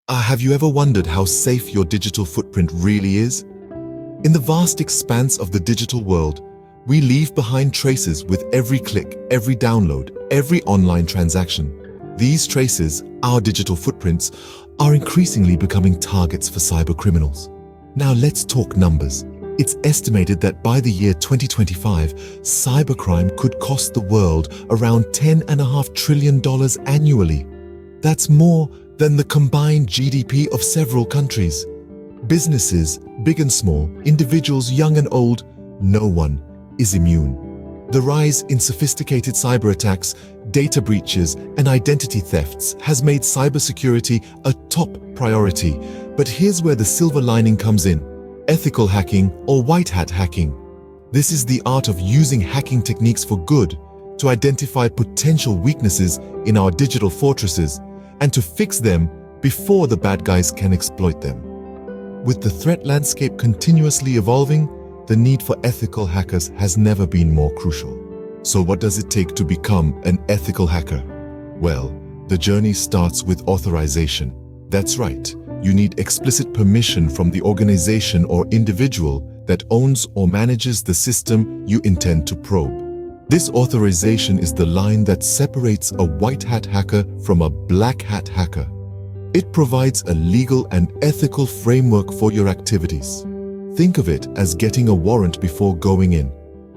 Have you ever wondered how safe your digital footprint really is? In the vast expanse of the digital world, we leave behind traces with every click, every download, every online transaction. These traces, our digital footprints, are increasingly becoming targets for cybercriminals. Now let's talk numbers. It's estimated that by the year 2025, cybercrime could cost the world around $10.5 trillion annually. That's more than the combined GDP of several countries. Businesses, big and small, individuals young and old, no one is immune. The rise in sophisticated cyber attacks, data breaches, and identity thefts has made cybersecurity a top priority. But here's where the silver lining comes in: ethical hacking or white hat hacking. This is the art of using hacking techniques for good to identify potential weaknesses in our digital fortresses and to fix them before the bad guys can exploit them. With the threat landscape continuously evolving, the need for ethical hackers has never been more crucial. So what does it take to become an ethical hacker? Well, the journey starts with authorization. That's right, you need explicit permission from the organization or individual that owns or manages the system you intend to probe. This authorization is the line that separates a white hat hacker from a black hat hacker. It provides a legal and ethical framework for your activities. Think of it as getting a warrant before going in.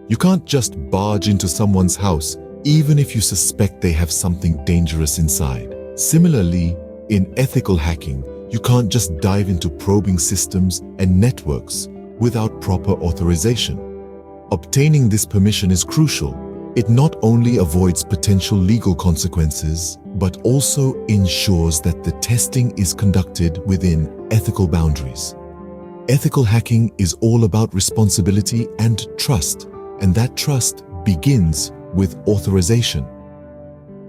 You can't just barge into someone's house, even if you suspect they have something dangerous inside. Similarly, in ethical hacking, you can't just dive into probing systems and networks without proper authorization. Obtaining this permission is crucial. It not only avoids potential legal consequences, but also ensures that the testing is conducted within ethical boundaries. Ethical hacking is all about responsibility and trust, and that trust begins with authorization.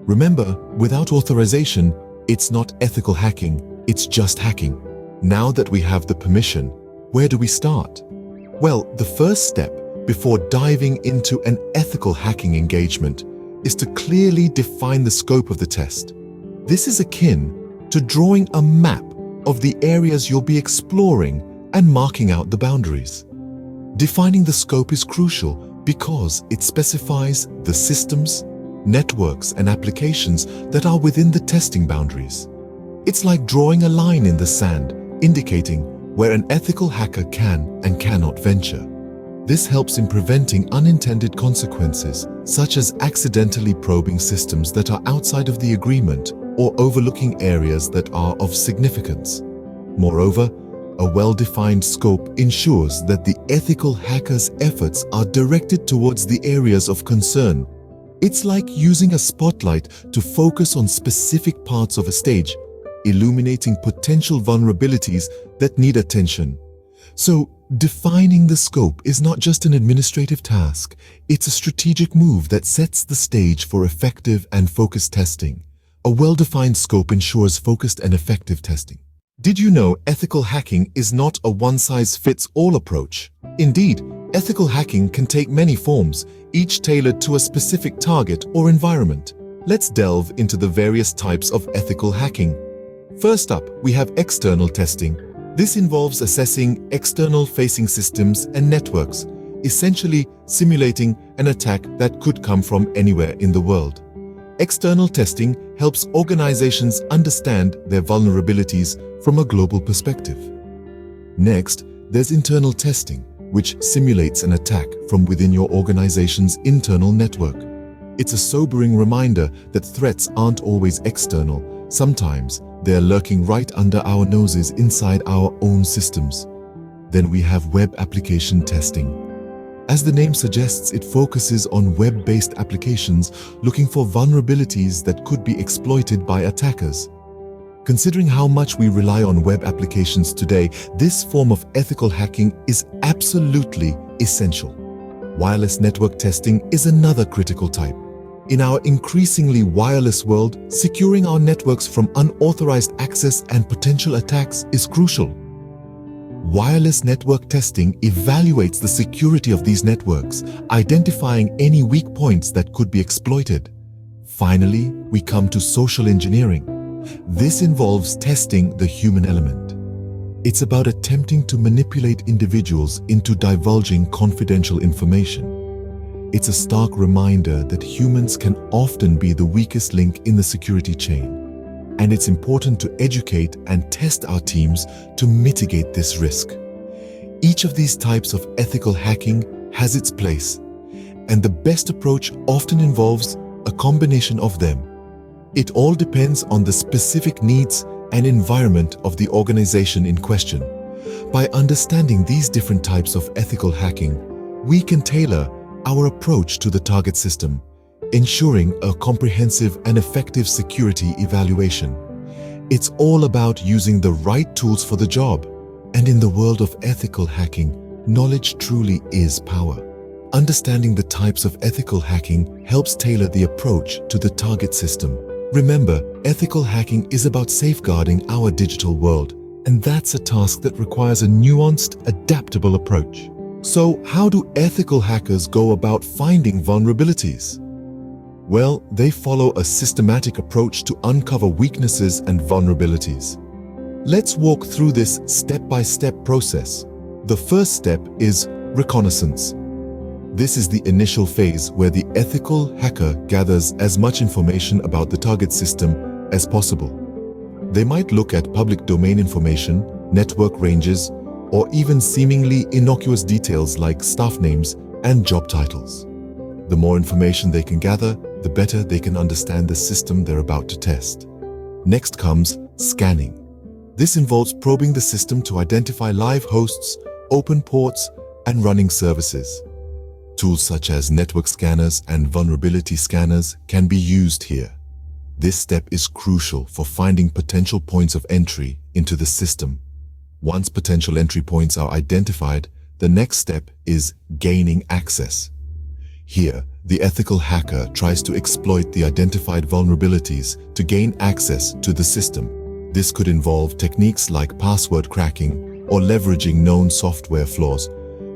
Remember, without authorization, it's not ethical hacking, it's just hacking. Now that we have the permission, where do we start? Well, the first step before diving into an ethical hacking engagement is to clearly define the scope of the test. This is akin to drawing a map of the areas you'll be exploring and marking out the boundaries. Defining the scope is crucial because it specifies the systems, networks, and applications that are within the testing boundaries. It's like drawing a line in the sand, indicating where an ethical hacker can and cannot venture. This helps in preventing unintended consequences, such as accidentally probing systems that are outside of the agreement or overlooking areas that are of significance. Moreover, a well-defined scope ensures that the ethical hacker's efforts are directed towards the areas of concern. It's like using a spotlight to focus on specific parts of a stage, illuminating potential vulnerabilities that need attention. So, defining the scope is not just an administrative task, it's a strategic move that sets the stage for effective and focused testing. A well-defined scope ensures focused and effective testing. Did you know ethical hacking is not a one-size-fits-all approach? Indeed, ethical hacking can take many forms, each tailored to a specific target or environment. Let's delve into the various types of ethical hacking. First up, we have external testing. This involves assessing external-facing systems and networks, essentially simulating an attack that could come from anywhere in the world. External testing helps organizations understand their vulnerabilities from a global perspective. Next, there's internal testing, which simulates an attack from within your organization's internal network. It's a sobering reminder that threats aren't always external. Sometimes they're lurking right under our noses inside our own systems. Then we have web application testing. As the name suggests, it focuses on web-based applications looking for vulnerabilities that could be exploited by attackers. Considering how much we rely on web applications today, this form of ethical hacking is absolutely essential. Wireless network testing is another critical type. In our increasingly wireless world, securing our networks from unauthorized access and potential attacks is crucial. Wireless network testing evaluates the security of these networks, identifying any weak points that could be exploited. Finally, we come to social engineering. This involves testing the human element. It's about attempting to manipulate individuals into divulging confidential information. It's a stark reminder that humans can often be the weakest link in the security chain, and it's important to educate and test our teams to mitigate this risk. Each of these types of ethical hacking has its place, and the best approach often involves a combination of them. It all depends on the specific needs and environment of the organization in question. By understanding these different types of ethical hacking, we can tailor our approach to the target system, ensuring a comprehensive and effective security evaluation. It's all about using the right tools for the job. And in the world of ethical hacking, knowledge truly is power. Understanding the types of ethical hacking helps tailor the approach to the target system. Remember, ethical hacking is about safeguarding our digital world, and that's a task that requires a nuanced, adaptable approach. So, how do ethical hackers go about finding vulnerabilities? Well, they follow a systematic approach to uncover weaknesses and vulnerabilities. Let's walk through this step-by-step process. The first step is reconnaissance. This is the initial phase where the ethical hacker gathers as much information about the target system as possible. They might look at public domain information, network ranges, or even seemingly innocuous details like staff names and job titles. The more information they can gather, the better they can understand the system they're about to test. Next comes scanning. This involves probing the system to identify live hosts, open ports, and running services. Tools such as network scanners and vulnerability scanners can be used here. This step is crucial for finding potential points of entry into the system. Once potential entry points are identified, the next step is gaining access. Here, the ethical hacker tries to exploit the identified vulnerabilities to gain access to the system. This could involve techniques like password cracking or leveraging known software flaws.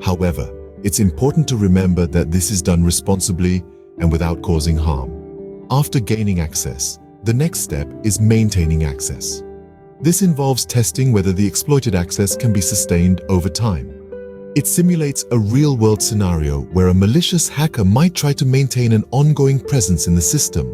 However, it's important to remember that this is done responsibly and without causing harm. After gaining access, the next step is maintaining access. This involves testing whether the exploited access can be sustained over time. It simulates a real-world scenario where a malicious hacker might try to maintain an ongoing presence in the system.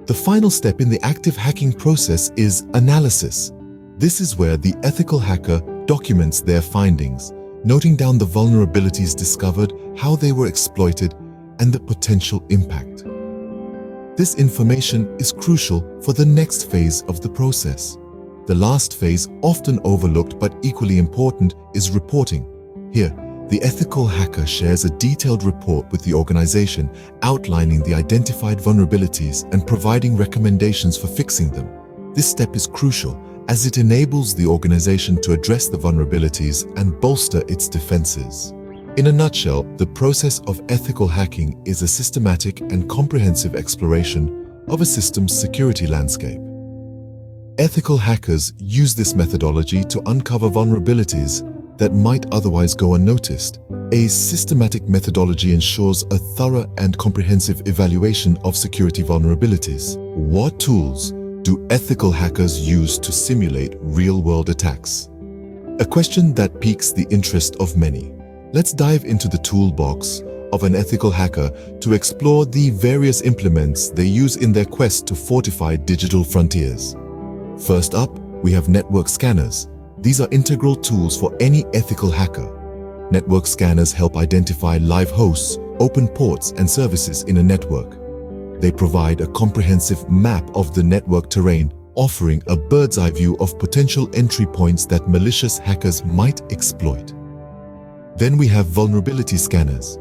The final step in the active hacking process is analysis. This is where the ethical hacker documents their findings, noting down the vulnerabilities discovered, how they were exploited, and the potential impact. This information is crucial for the next phase of the process. The last phase, often overlooked but equally important, is reporting. Here, the ethical hacker shares a detailed report with the organization outlining the identified vulnerabilities and providing recommendations for fixing them. This step is crucial as it enables the organization to address the vulnerabilities and bolster its defenses. In a nutshell, the process of ethical hacking is a systematic and comprehensive exploration of a system's security landscape. Ethical hackers use this methodology to uncover vulnerabilities that might otherwise go unnoticed. A systematic methodology ensures a thorough and comprehensive evaluation of security vulnerabilities. What tools do ethical hackers use to simulate real-world attacks? A question that piques the interest of many. Let's dive into the toolbox of an ethical hacker to explore the various implements they use in their quest to fortify digital frontiers. First up, we have network scanners. These are integral tools for any ethical hacker. Network scanners help identify live hosts, open ports, and services in a network. They provide a comprehensive map of the network terrain, offering a bird's-eye view of potential entry points that malicious hackers might exploit. Then we have vulnerability scanners.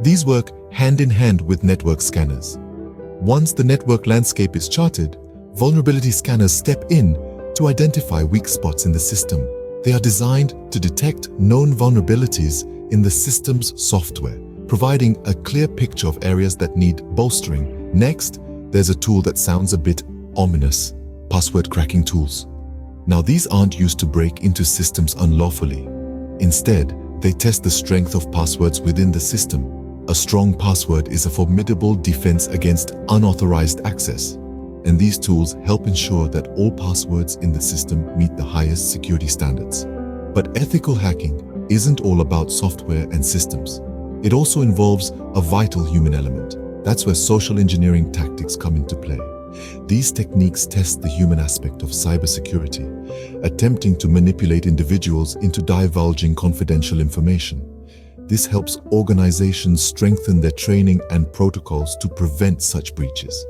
These work hand in hand with network scanners. Once the network landscape is charted, vulnerability scanners step in to identify weak spots in the system. They are designed to detect known vulnerabilities in the system's software, providing a clear picture of areas that need bolstering. Next, there's a tool that sounds a bit ominous: password cracking tools. Now, these aren't used to break into systems unlawfully. Instead, they test the strength of passwords within the system. A strong password is a formidable defense against unauthorized access. and these tools help ensure that all passwords in the system meet the highest security standards. But ethical hacking isn't all about software and systems. It also involves a vital human element. That's where social engineering tactics come into play. These techniques test the human aspect of cybersecurity, attempting to manipulate individuals into divulging confidential information. This helps organizations strengthen their training and protocols to prevent such breaches.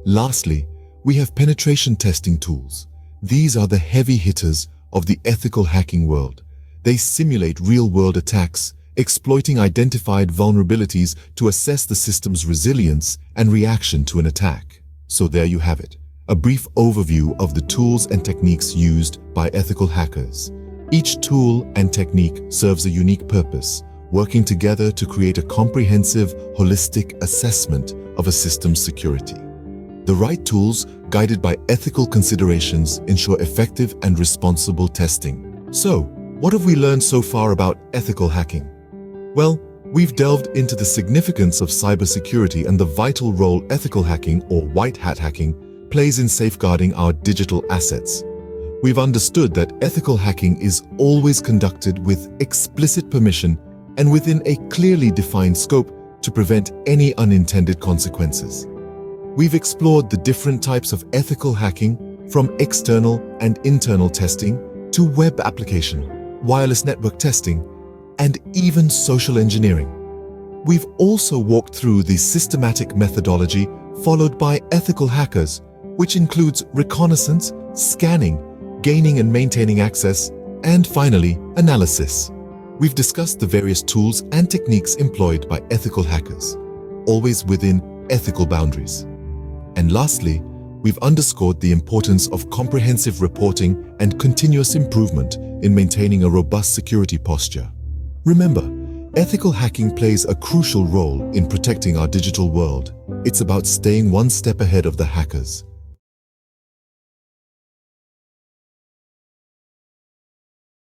Lastly, we have penetration testing tools. These are the heavy hitters of the ethical hacking world. They simulate real-world attacks, exploiting identified vulnerabilities to assess the system's resilience and reaction to an attack. So there you have it, a brief overview of the tools and techniques used by ethical hackers. Each tool and technique serves a unique purpose, working together to create a comprehensive, holistic assessment of a system's security. The right tools, guided by ethical considerations, ensure effective and responsible testing. So, what have we learned so far about ethical hacking? Well, we've delved into the significance of cybersecurity and the vital role ethical hacking, or white hat hacking, plays in safeguarding our digital assets. We've understood that ethical hacking is always conducted with explicit permission and within a clearly defined scope to prevent any unintended consequences. We've explored the different types of ethical hacking, from external and internal testing to web application, wireless network testing, and even social engineering. We've also walked through the systematic methodology followed by ethical hackers, which includes reconnaissance, scanning, gaining and maintaining access, and finally, analysis. We've discussed the various tools and techniques employed by ethical hackers, always within ethical boundaries. And lastly, we've underscored the importance of comprehensive reporting and continuous improvement in maintaining a robust security posture. Remember, ethical hacking plays a crucial role in protecting our digital world. It's about staying one step ahead of the hackers,